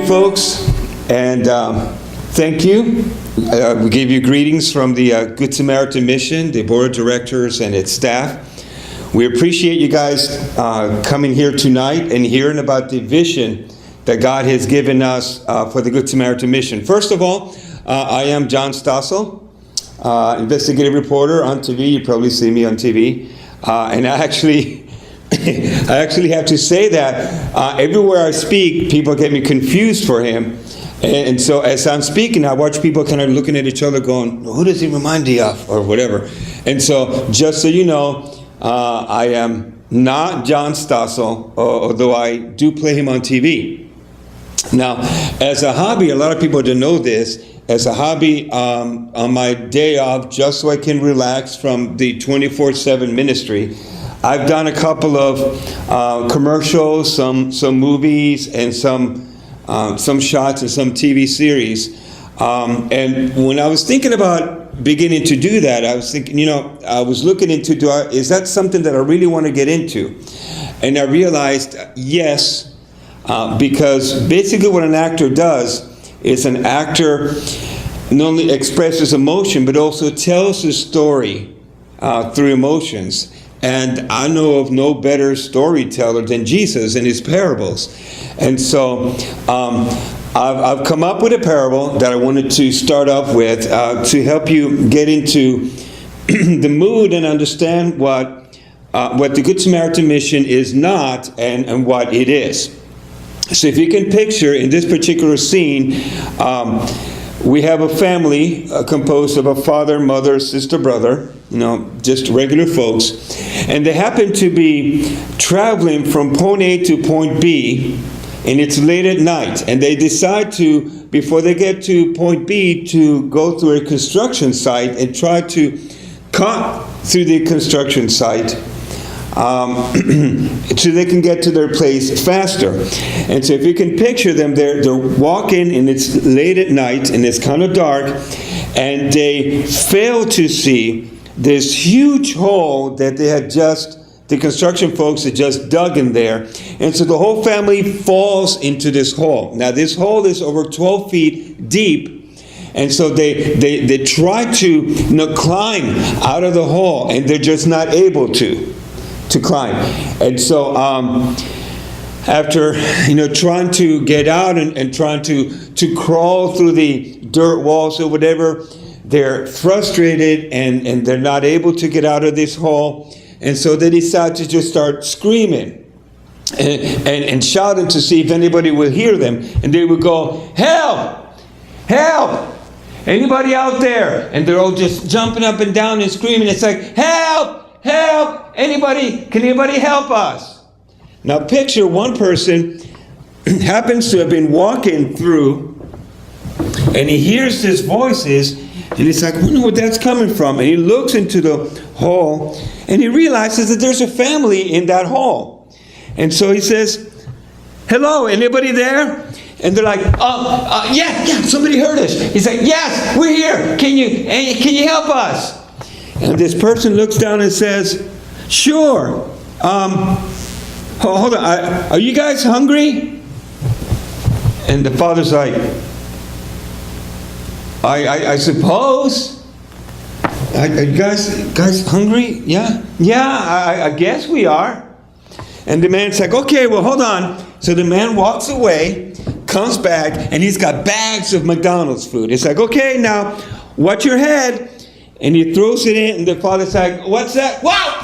morning, folks, and thank you. We give you greetings from the Good Samaritan Mission, the board of directors, and its staff. We appreciate you guys coming here tonight and hearing about the vision that God has given us for the Good Samaritan Mission. First of all, I am John Stossel, investigative reporter on TV. You probably see me on TV. And I actually have to say that everywhere I speak, people get me confused for him. And so as I'm speaking, I watch people kind of looking at each other going, who does he remind you of? Or whatever. And so just so you know, I am not John Stossel, although I do play him on TV. Now, as a hobby, a lot of people don't know this, as a hobby on my day off, just so I can relax from the 24/7 ministry, I've done a couple of commercials, some movies, and some shots and some TV series. And when I was thinking about beginning to do that, I was thinking, I was looking into, is that something that I really want to get into? And I realized, yes, because basically what an actor does is an actor not only expresses emotion, but also tells a story through emotions. And I know of no better storyteller than Jesus in his parables. And so I've come up with a parable that I wanted to start off with to help you get into the mood and understand what the Good Samaritan Mission is not and what it is. So if you can picture in this particular scene, we have a family composed of a father, mother, sister, brother, just regular folks. And they happen to be traveling from point A to point B, and it's late at night. And they decide to, before they get to point B, to go through a construction site and try to cut through the construction site so they can get to their place faster. And so if you can picture them, they're walking, and it's late at night, and it's kind of dark, and they fail to see this huge hole that the construction folks had just dug in there. And so the whole family falls into this hole. Now this hole is over 12 feet deep. And so they try to climb out of the hole, and they're just not able to climb. And so after trying to get out and trying to crawl through the dirt walls or whatever, they're frustrated and they're not able to get out of this hole. And so they decide to just start screaming and shouting to see if anybody will hear them. And they would go, "Help! Help! Anybody out there?" And they're all just jumping up and down and screaming. It's like, "Help! Help! Anybody? Can anybody help us?" Now picture one person happens to have been walking through, and he hears these voices, and he's like, I wonder where that's coming from. And he looks into the hole, and he realizes that there's a family in that hole. And so he says, "Hello, anybody there?" And they're like, yeah, somebody heard us. He's like, "Yes, we're here. Can you help us?" And this person looks down and says, "Sure. Hold on. Are you guys hungry?" And the father's like, I suppose. Are you guys hungry? Yeah, I guess we are. And the man's like, "Okay, well, hold on." So the man walks away, comes back, and he's got bags of McDonald's food. It's like, "Okay, now, watch your head." And he throws it in, and the father's like, "What's that?" "Wow!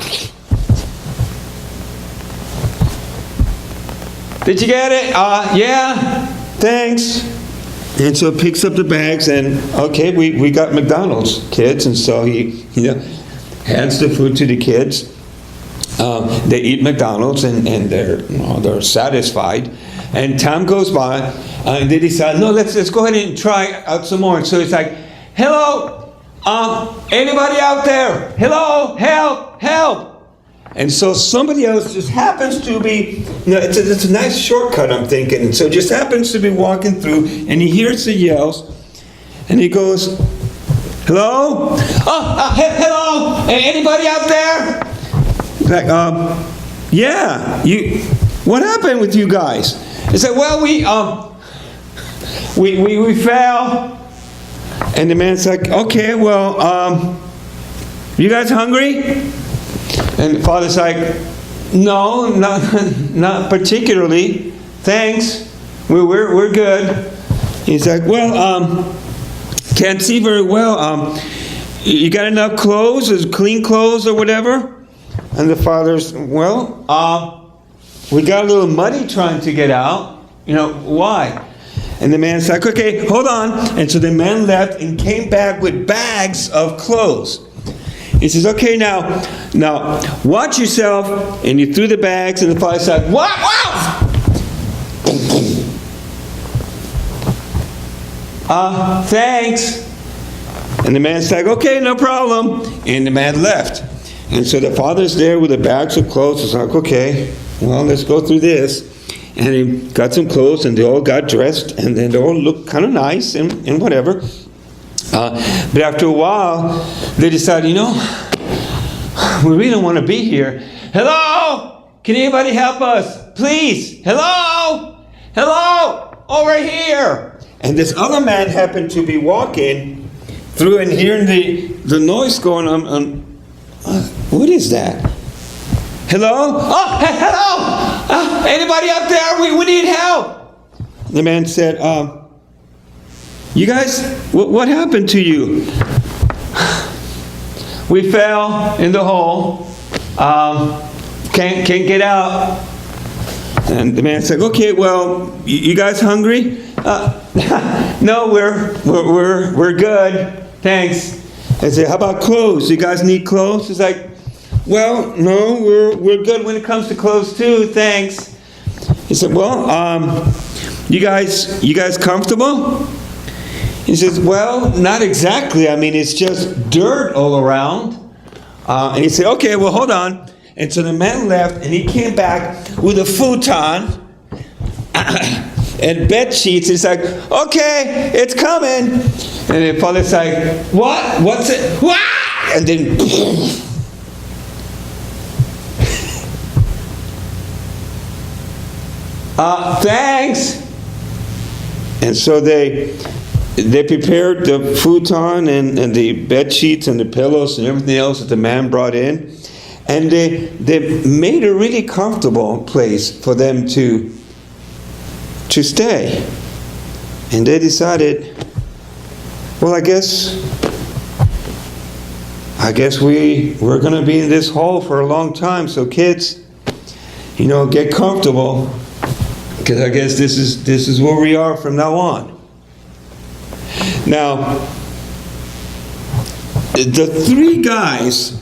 Did you get it?" "Yeah, thanks." And so picks up the bags, and okay, we got McDonald's, kids. And so he hands the food to the kids. They eat McDonald's, and they're satisfied. And time goes by, and they decide, no, let's go ahead and try out some more. And so it's like, "Hello, anybody out there? Hello, help!" And so somebody else just happens to be, it's a nice shortcut, I'm thinking. And so just happens to be walking through, and he hears the yells, and he goes, "Hello? Hello? Anybody out there?" Like, yeah, what happened with you guys? He said, "Well, we fell. And the man's like, okay, well, you guys hungry? And the father's like, no, not particularly. Thanks. We're good. He's like, well, can't see very well. You got enough clothes, clean clothes or whatever? And the father's, well, we got a little muddy trying to get out. You know, why? And the man's like, okay, hold on. And so the man left and came back with bags of clothes. He says, okay, now, watch yourself. And he threw the bags, and the father's like, what? Thanks. And the man's like, okay, no problem. And the man left. And so the father's there with the bags of clothes. He's like, okay, well, let's go through this. And he got some clothes, and they all got dressed, and then they all looked kind of nice and whatever. But after a while, they decided, you know, we really don't want to be here. Hello? Can anybody help us? Please. Hello? Hello? Over here. And this other man happened to be walking through and hearing the noise going on. What is that? Hello? Oh, hello! Anybody up there? We need help. The man said, you guys, what happened to you? We fell in the hole. Can't get out. And the man said, okay, well, you guys hungry? No, we're good. Thanks. I said, how about clothes? You guys need clothes? He's like, well, no, we're good when it comes to clothes too. Thanks. He said, well, you guys comfortable? He says, well, not exactly. I mean, it's just dirt all around. And he said, okay, well, hold on. And so the man left, and he came back with a futon and bed sheets. He's like, okay, it's coming. And the father's like, what? What's it? What? And then, thanks. And so they prepared the futon and the bed sheets and the pillows and everything else that the man brought in. And they made a really comfortable place for them to stay. And they decided, well, I guess we're going to be in this hole for a long time. So kids, get comfortable, because I guess this is where we are from now on. Now, the three guys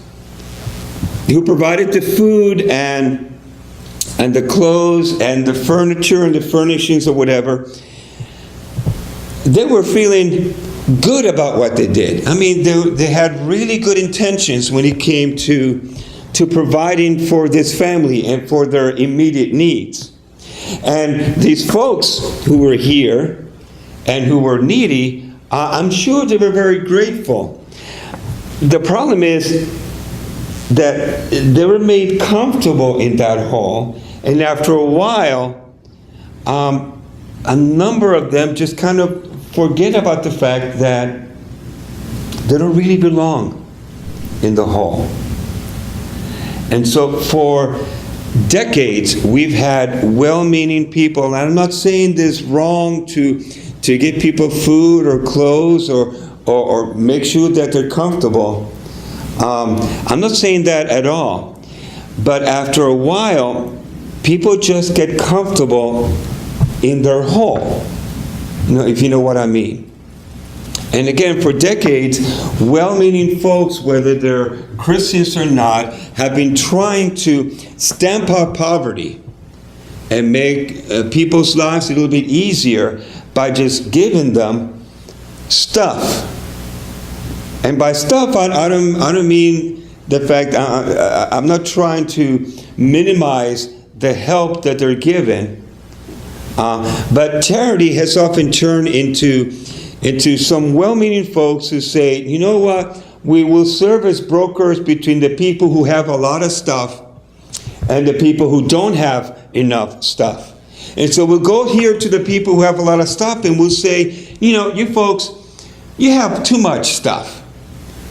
who provided the food and the clothes and the furniture and the furnishings or whatever, they were feeling good about what they did. I mean, they had really good intentions when it came to providing for this family and for their immediate needs. And these folks who were here and who were needy, I'm sure they were very grateful. The problem is that they were made comfortable in that hall, and after a while, a number of them just kind of forget about the fact that they don't really belong in the hall. And so for decades, we've had well-meaning people, and I'm not saying this wrong to give people food or clothes or make sure that they're comfortable. I'm not saying that at all. But after a while, people just get comfortable in their hole, if you know what I mean. And again, for decades, well-meaning folks, whether they're Christians or not, have been trying to stamp out poverty and make people's lives a little bit easier by just giving them stuff. And by stuff, I don't mean the fact, I'm not trying to minimize the help that they're given. But charity has often turned into some well-meaning folks who say, you know what, we will serve as brokers between the people who have a lot of stuff and the people who don't have enough stuff. And so we'll go here to the people who have a lot of stuff, and we'll say, you folks, you have too much stuff.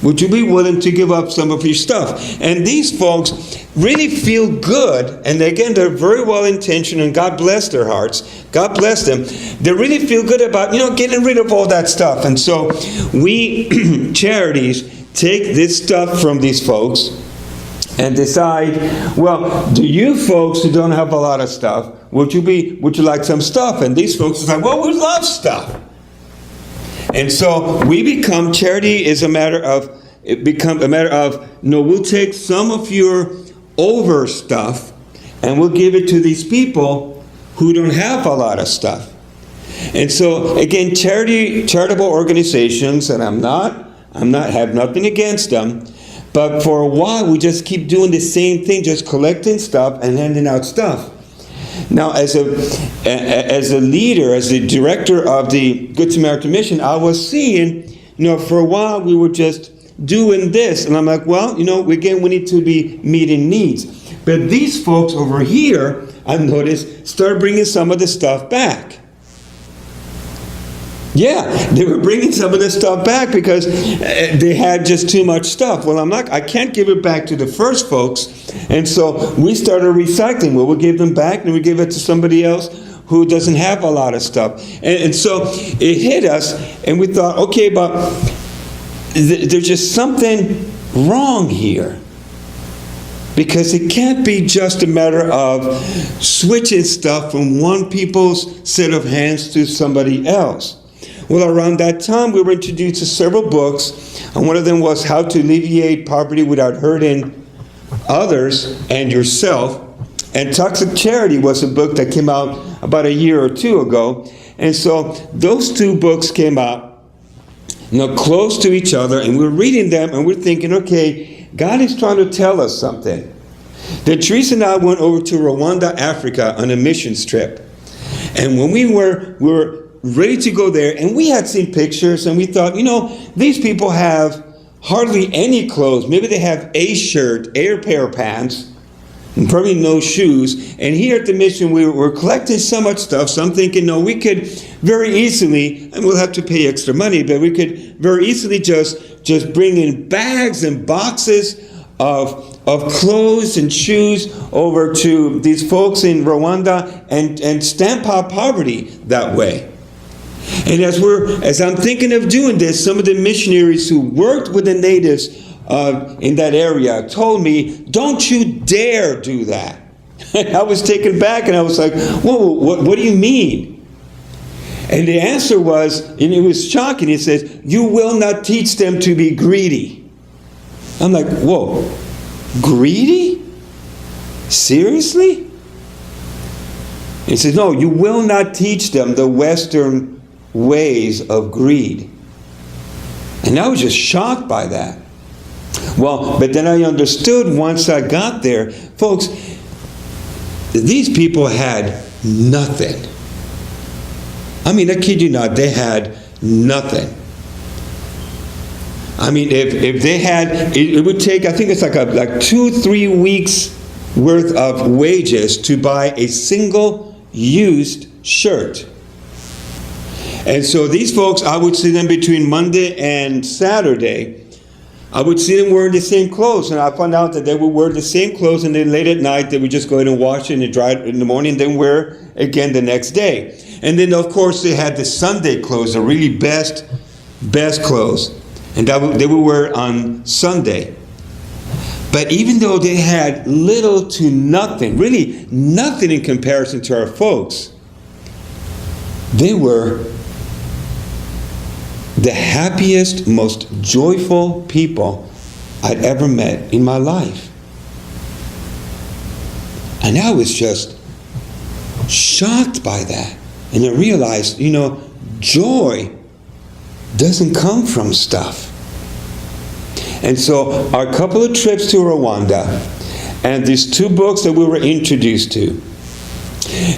Would you be willing to give up some of your stuff? And these folks really feel good, and again, they're very well intentioned, and God bless their hearts. God bless them. They really feel good about, getting rid of all that stuff. And so we, charities, take this stuff from these folks and decide, well, do you folks who don't have a lot of stuff, would you like some stuff? And these folks are like, well, we love stuff. And so charity is we'll take some of your over stuff and we'll give it to these people who don't have a lot of stuff. And so again, charitable organizations, and have nothing against them, but for a while we just keep doing the same thing, just collecting stuff and handing out stuff. Now, as a leader, as the director of the Good Samaritan Mission, I was seeing, for a while we were just doing this. And I'm like, well, again, we need to be meeting needs. But these folks over here, I've noticed, start bringing some of the stuff back. Yeah, they were bringing some of this stuff back because they had just too much stuff. Well, I can't give it back to the first folks. And so we started recycling. Well, we'll give them back and we give it to somebody else who doesn't have a lot of stuff. And so it hit us and we thought, okay, but there's just something wrong here. Because it can't be just a matter of switching stuff from one people's set of hands to somebody else. Well, around that time, we were introduced to several books, and one of them was How to Alleviate Poverty Without Hurting Others and Yourself. And Toxic Charity was a book that came out about a year or two ago. And so those two books came out, close to each other, and we're reading them, and we're thinking, okay, God is trying to tell us something. Then Teresa and I went over to Rwanda, Africa, on a missions trip. And when we were ready to go there, and we had seen pictures, and we thought, these people have hardly any clothes. Maybe they have a shirt, a pair of pants, and probably no shoes. And here at the mission, we were collecting so much stuff, so I'm thinking, we could very easily, and we'll have to pay extra money, but we could very easily just bring in bags and boxes of clothes and shoes over to these folks in Rwanda and stamp out poverty that way. And as I'm thinking of doing this, some of the missionaries who worked with the natives in that area told me, don't you dare do that. I was taken back and I was like, whoa, what do you mean? And the answer was, and it was shocking, he says, you will not teach them to be greedy. I'm like, whoa, greedy? Seriously? He says, no, you will not teach them the Western ways of greed. And I was just shocked by that. Well, but then I understood once I got there, folks, these people had nothing. I kid you not, they had nothing. If they had, it would take, I think it's like 2-3 weeks worth of wages to buy a single used shirt. And so these folks, I would see them between Monday and Saturday. I would see them wearing the same clothes, and I found out that they would wear the same clothes, and then late at night they would just go in and wash it and dry it in the morning, then wear again the next day. And then of course they had the Sunday clothes, the really best clothes, and they would wear on Sunday. But even though they had little to nothing, really nothing in comparison to our folks, they were the happiest, most joyful people I'd ever met in my life. And I was just shocked by that. And I realized, joy doesn't come from stuff. And so our couple of trips to Rwanda and these two books that we were introduced to.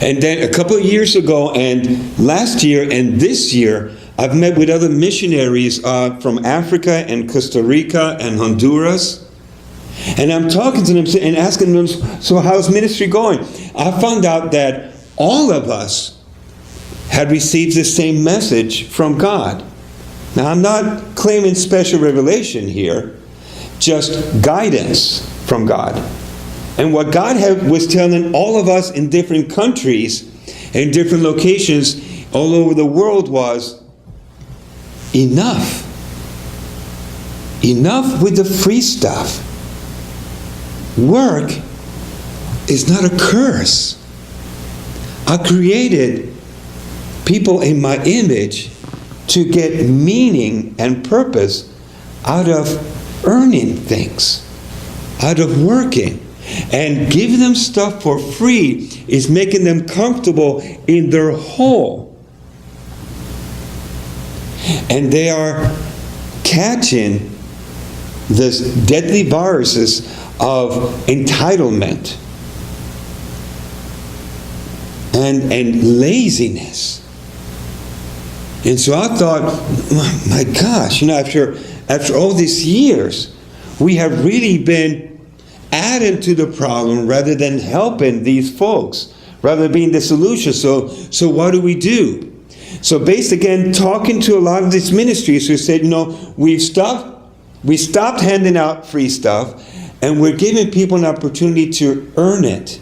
And then a couple of years ago and last year and this year, I've met with other missionaries from Africa and Costa Rica and Honduras. And I'm talking to them and asking them, so how's ministry going? I found out that all of us had received the same message from God. Now, I'm not claiming special revelation here, just guidance from God. And what God was telling all of us in different countries and different locations all over the world was, enough. Enough with the free stuff. Work is not a curse. I created people in my image to get meaning and purpose out of earning things, out of working. And giving them stuff for free is making them comfortable in their hole. And they are catching this deadly viruses of entitlement and laziness. And so I thought, my gosh, after all these years, we have really been adding to the problem rather than helping these folks, rather than being the solution. So what do we do? So based again, talking to a lot of these ministries who said, we stopped handing out free stuff, and we're giving people an opportunity to earn it.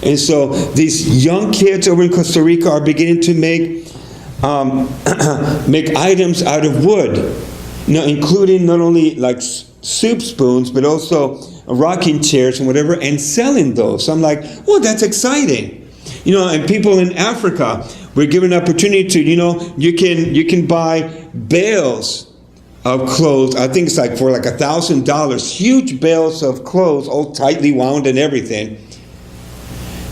And so these young kids over in Costa Rica are beginning to make items out of wood, including not only like soup spoons, but also rocking chairs and whatever, and selling those. So I'm like, well, that's exciting. And people in Africa, we're given an opportunity to, you can buy bales of clothes. I think it's like for like $1,000, huge bales of clothes, all tightly wound and everything.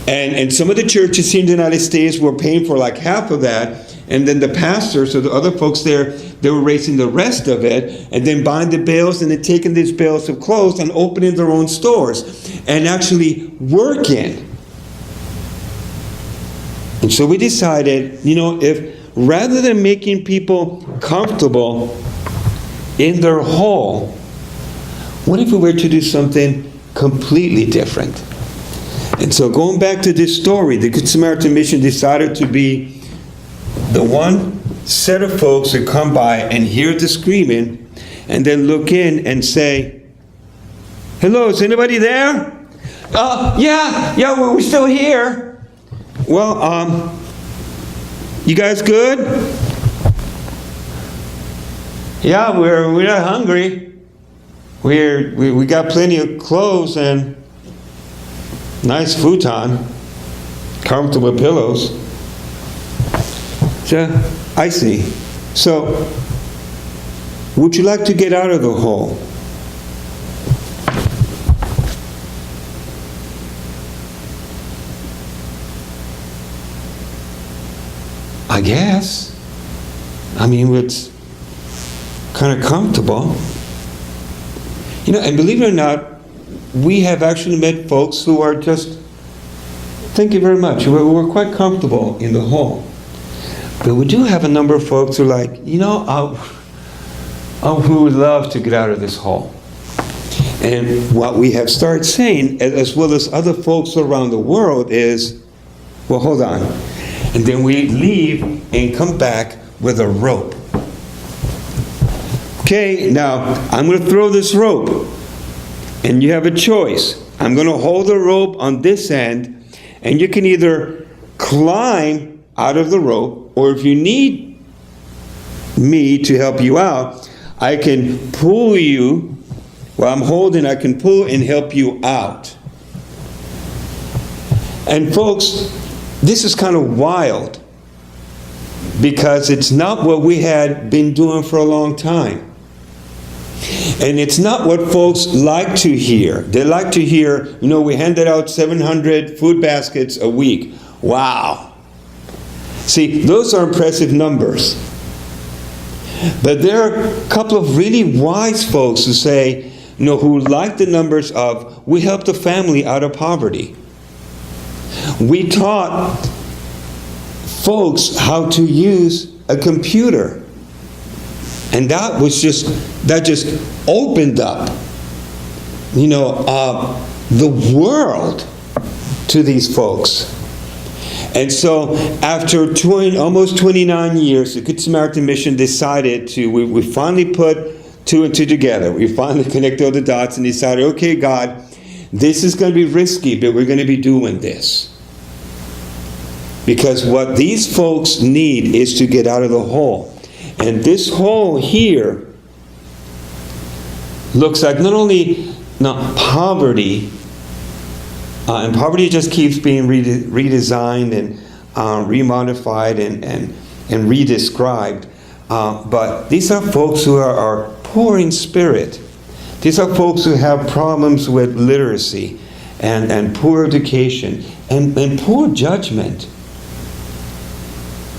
And some of the churches here in the United States were paying for like half of that. And then the pastors or the other folks there, they were raising the rest of it and then buying the bales and then taking these bales of clothes and opening their own stores and actually working. And so we decided, if rather than making people comfortable in their hole, what if we were to do something completely different? And so going back to this story, the Good Samaritan Mission decided to be the one set of folks who come by and hear the screaming and then look in and say, hello, is anybody there? Yeah, we're still here. Well, you guys good? Yeah, we're not hungry. We got plenty of clothes and nice futon, comfortable pillows. So, I see. So, would you like to get out of the hole? I guess. It's kind of comfortable. And believe it or not, we have actually met folks who are just, thank you very much, we're quite comfortable in the hole. But we do have a number of folks who are like, we would love to get out of this hole. And what we have started saying, as well as other folks around the world, is, well, hold on. And then we leave and come back with a rope. Okay, now I'm going to throw this rope. And you have a choice. I'm going to hold the rope on this end, and you can either climb out of the rope, or if you need me to help you out, I can pull you. While I'm holding, I can pull and help you out. And folks, this is kind of wild because it's not what we had been doing for a long time. And it's not what folks like to hear. They like to hear, we handed out 700 food baskets a week. Wow. See, those are impressive numbers. But there are a couple of really wise folks who say, who like the numbers of, we helped a family out of poverty. We taught folks how to use a computer. And that just opened up, the world to these folks. And so after almost 29 years, the Good Samaritan Mission decided we finally put two and two together. We finally connected all the dots and decided, okay, God, this is going to be risky, but we're going to be doing this. Because what these folks need is to get out of the hole. And this hole here looks like not only poverty, and poverty just keeps being redesigned and remodified and redescribed. But these are folks who are poor in spirit. These are folks who have problems with literacy and poor education and poor judgment.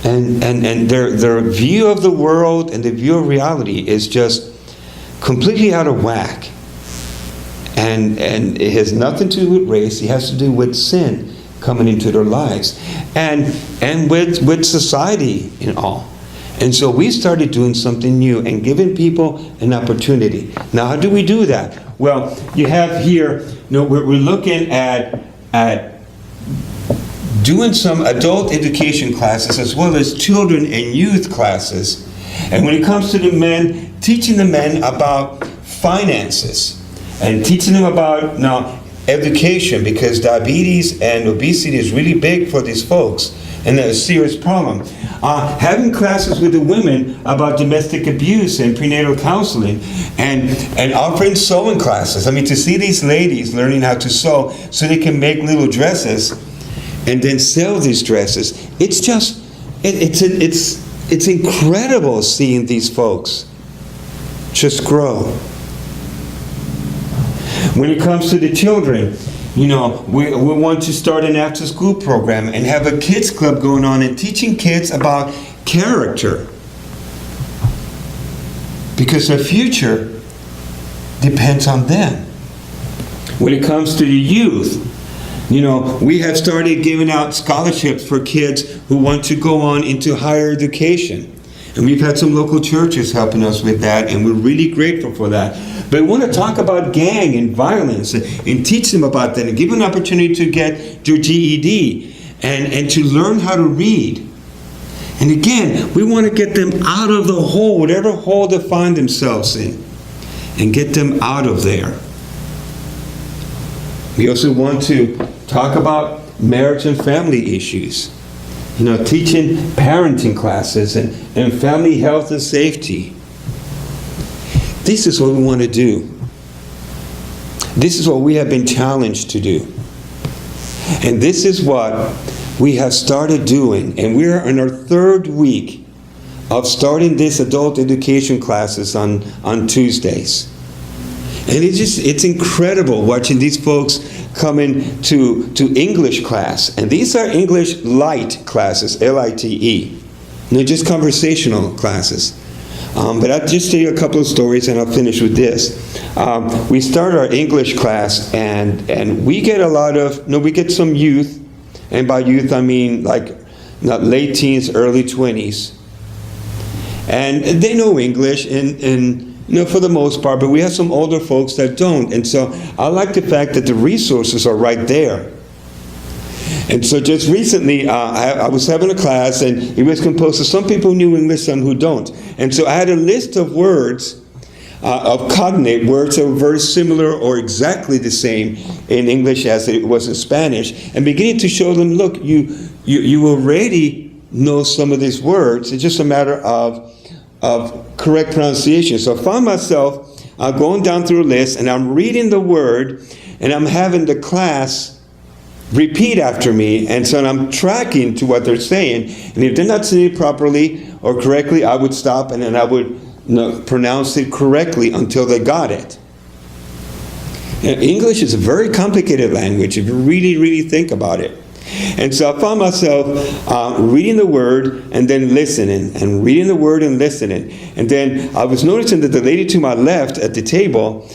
And their view of the world and the view of reality is just completely out of whack. And it has nothing to do with race. It has to do with sin coming into their lives. And with society and all. And so we started doing something new and giving people an opportunity. Now, how do we do that? Well, you have here, we're looking at doing some adult education classes as well as children and youth classes. And when it comes to the men, teaching the men about finances and teaching them about education, because diabetes and obesity is really big for these folks and a serious problem. Having classes with the women about domestic abuse and prenatal counseling, and offering sewing classes. I mean, to see these ladies learning how to sew so they can make little dresses and then sell these dresses. It's just, it's incredible seeing these folks just grow. When it comes to the children, we want to start an after-school program and have a kids club going on and teaching kids about character. Because their future depends on them. When it comes to the youth, we have started giving out scholarships for kids who want to go on into higher education. And we've had some local churches helping us with that, and we're really grateful for that. But we want to talk about gang and violence and teach them about that and give them an opportunity to get their GED and to learn how to read. And again, we want to get them out of the hole, whatever hole they find themselves in, and get them out of there. We also want to talk about marriage and family issues. Teaching parenting classes and family health and safety. This is what we want to do. This is what we have been challenged to do. And this is what we have started doing. And we're in our third week of starting this adult education classes on Tuesdays. And it's incredible watching these folks coming to English class. And these are English light classes, L-I-T-E. They're just conversational classes. But I'll just tell you a couple of stories and I'll finish with this. We start our English class and we get we get some youth. And by youth I mean like late teens, early 20s. And they know English and for the most part, but we have some older folks that don't. And so I like the fact that the resources are right there. And so just recently, I was having a class, and it was composed of some people who knew English, some who don't. And so I had a list of words, of cognate words that were very similar or exactly the same in English as it was in Spanish, and beginning to show them, look, you already know some of these words. It's just a matter of correct pronunciation. So I found myself going down through a list, and I'm reading the word, and I'm having the class repeat after me, and so I'm tracking to what they're saying. And if they're not saying it properly or correctly, I would stop and then I would pronounce it correctly until they got it. And English is a very complicated language if you really, really think about it. And so I found myself reading the word and then listening, and reading the word and listening. And then I was noticing that the lady to my left at the table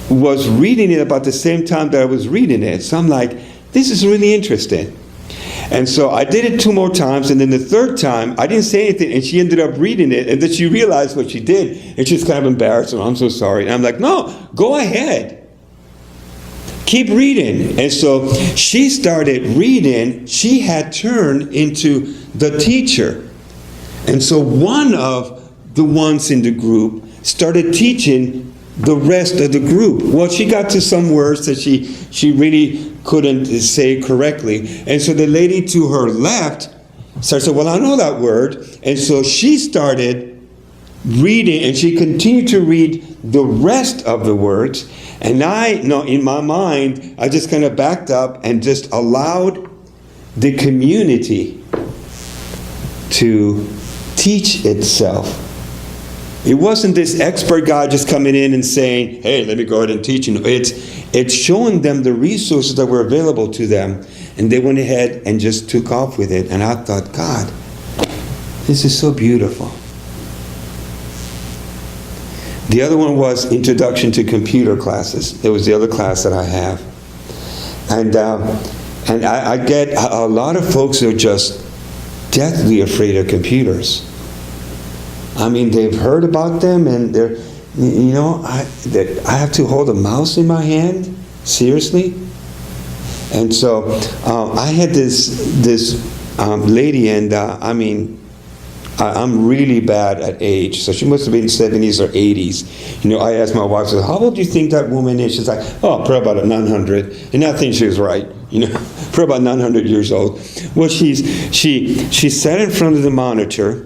was reading it about the same time that I was reading it. So I'm like, this is really interesting. And so I did it 2 more times, and then the third time, I didn't say anything, and she ended up reading it, and then she realized what she did, and she's kind of embarrassed, and I'm so sorry. And I'm like, no, go ahead. keep reading. And so she started reading. She had turned into the teacher. And so one of the ones in the group started teaching the rest of the group. Well, she got to some words that she really couldn't say correctly. And so the lady to her left started saying, well, I know that word. And so she started reading, and she continued to read the rest of the words. And I know in my mind, I just kind of backed up and just allowed the community to teach itself. It wasn't this expert guy just coming in and saying, hey, let me go ahead and teach you. It's showing them the resources that were available to them. And they went ahead and just took off with it. And I thought, God, this is so beautiful. The other one was Introduction to Computer Classes. It was the other class that I have. And I get a lot of folks who are just deathly afraid of computers. I mean, they've heard about them, and they're, you know, I have to hold a mouse in my hand? Seriously? And so I had this lady, and I mean, I'm really bad at age, so she must have been 70s or 80s. You know, I asked my wife, I said, how old do you think that woman is? She's like, oh, probably about 900. And I think she was right, you know, probably about 900 years old. Well, she sat in front of the monitor,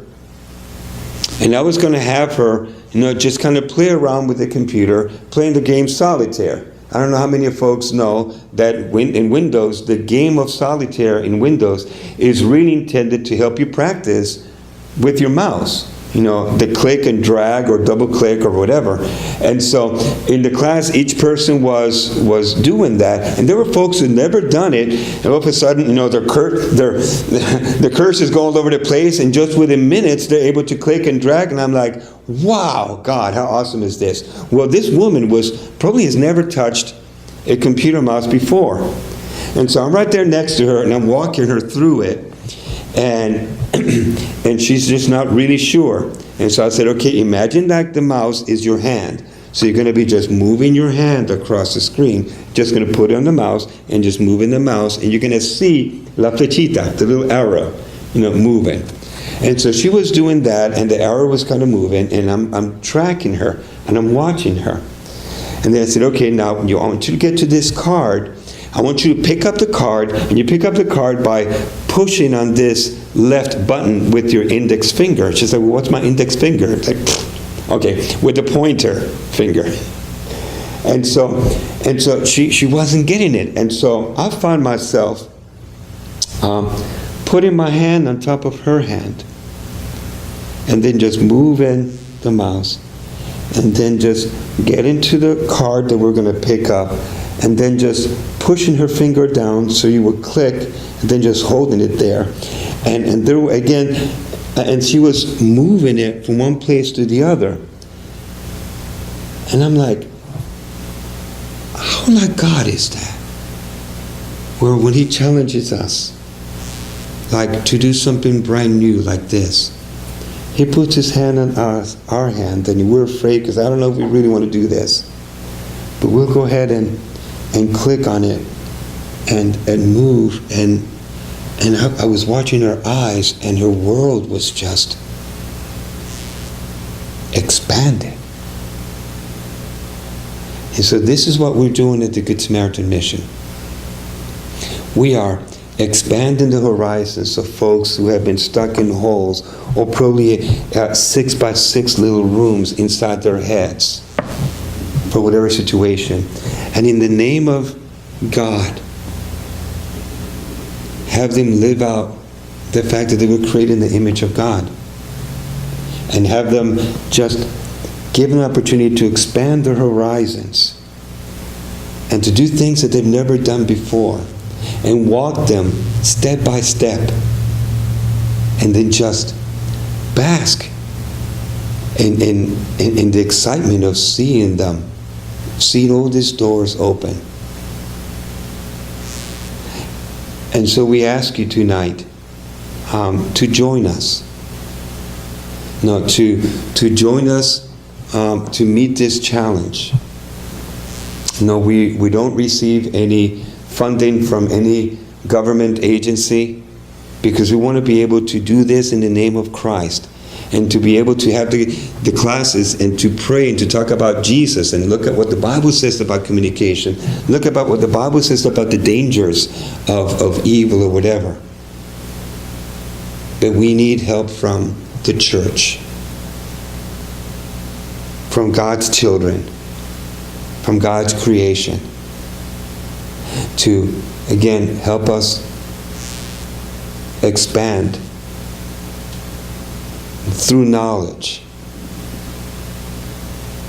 and I was going to have her, you know, just kind of play around with the computer, playing the game Solitaire. I don't know how many of folks know that in Windows, the game of Solitaire in Windows is really intended to help you practice with your mouse. You know, the click and drag or double click or whatever. And so in the class, each person was doing that. And there were folks who never done it. And all of a sudden, you know, the cursors go all over the place. And just within minutes, they're able to click and drag. And I'm like, wow, God, how awesome is this? Well, this woman probably has never touched a computer mouse before. And so I'm right there next to her, and I'm walking her through it. And she's just not really sure. And so I said, okay, imagine that the mouse is your hand. So you're going to be just moving your hand across the screen, just going to put it on the mouse and just moving the mouse, and you're going to see la flechita, the little arrow, you know, moving. And so she was doing that, and the arrow was kind of moving, and I'm tracking her, and I'm watching her. And then I said, okay, now I want you to get to this card. I want you to pick up the card, and you pick up the card by pushing on this left button with your index finger. She said, well, what's my index finger? It's like, okay, with the pointer finger. And so she wasn't getting it. And so I found myself putting my hand on top of her hand, and then just moving the mouse, and then just getting to the card that we're going to pick up, and then just pushing her finger down so you would click, and then just holding it there. And there again, and she was moving it from one place to the other. And I'm like, how like God is that? Where when He challenges us, like to do something brand new like this, He puts His hand on our hand, and we're afraid because I don't know if we really want to do this. But we'll go ahead and click on it and move, and I was watching her eyes, and her world was just expanded. And so this is what we're doing at the Good Samaritan Mission. We are expanding the horizons of folks who have been stuck in holes, or probably 6x6 little rooms inside their heads for whatever situation. And in the name of God, have them live out the fact that they were created in the image of God. And have them just give an opportunity to expand their horizons and to do things that they've never done before, and walk them step by step, and then just bask in the excitement of seeing them, seeing all these doors open. And so we ask you tonight to join us. No, to join us to meet this challenge. No, we don't receive any funding from any government agency, because we want to be able to do this in the name of Christ, and to be able to have the classes and to pray and to talk about Jesus and look at what the Bible says about communication. Look about what the Bible says about the dangers of evil or whatever. But we need help from the church, from God's children, from God's creation, to, again, help us expand through knowledge,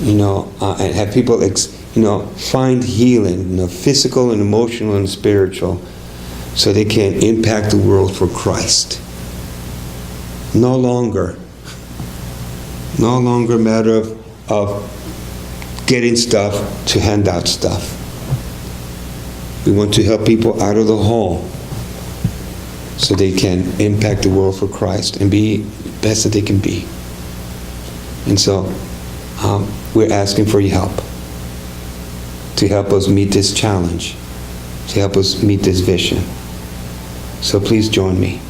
and have people, find healing, physical and emotional and spiritual, so they can impact the world for Christ. No longer a matter of getting stuff to hand out stuff. We want to help people out of the hole so they can impact the world for Christ and be the best that they can be. And so we're asking for your help to help us meet this challenge, to help us meet this vision. So please join me.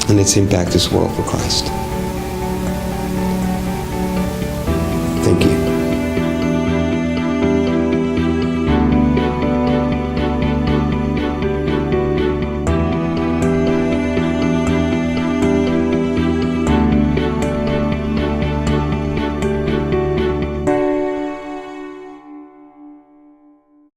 And let's impact this world for Christ. Thank you.